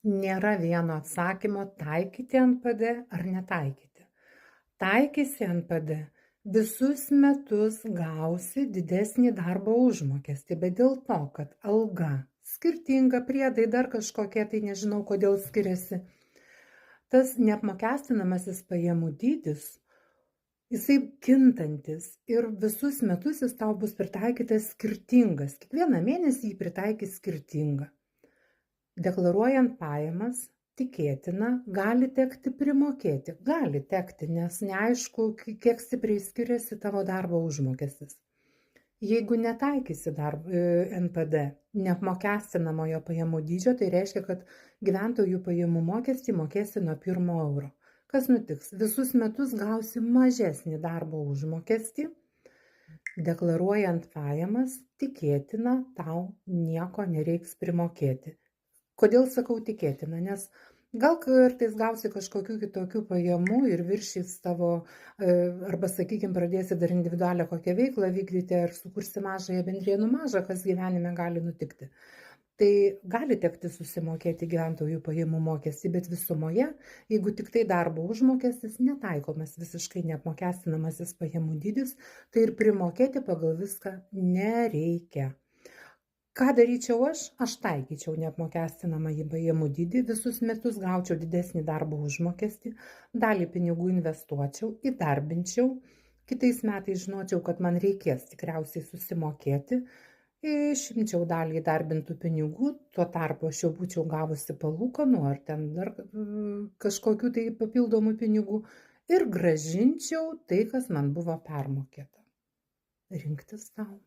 Nėra vieno atsakymo taikyti NPD ar netaikyti. Taikysi NPD, visus metus gausi didesnį darbo užmokestį, bet dėl to, kad alga skirtinga, priedai dar kažkokie, tai nežinau, kodėl skiriasi. Tas neapmokestinamasis pajamų dydis, jisai kintantis ir visus metus jis tau bus pritaikytas skirtingas. Kiekvieną mėnesį jį pritaikys skirtingą. Deklaruojant pajamas, tikėtina, gali tekti primokėti. Gali tekti, nes neaišku, kiek stipriai skiriasi tavo darbo užmokestis. Jeigu netaikysi NPD, neapmokestinamojo pajamų dydžio, tai reiškia, kad gyventojų pajamų mokestį mokėsi nuo 1 euro. Kas nutiks? Visus metus gausi mažesnį darbo užmokestį. Deklaruojant pajamas, tikėtina, tau nieko nereiks primokėti. Kodėl sakau tikėtina? Nes gal kartais gausi kažkokių kitokių pajamų ir viršys tavo, arba, sakykime, pradėsi dar individualią kokią veiklą vykdyti ar sukursi mažąją bendrieną, mažą, kas gyvenime gali nutikti. Tai gali tekti susimokėti gyventojų pajamų mokestį, bet visumoje, jeigu tik tai darbo užmokestis netaikomas visiškai neapmokestinamasis pajamų dydis, tai ir primokėti pagal viską nereikia. Ką daryčiau aš? Aš taikyčiau neapmokestinamąjį pajamų dydį, visus metus gaučiau didesnį darbo užmokestį, dalį pinigų investuočiau, įdarbinčiau, kitais metais žinočiau, kad man reikės tikriausiai susimokėti, išimčiau dalį įdarbintų pinigų, tuo tarpu aš jau būčiau gavusi palūkanų ar ten dar kažkokių tai papildomų pinigų ir grąžinčiau tai, kas man buvo permokėta. Rinktis tau.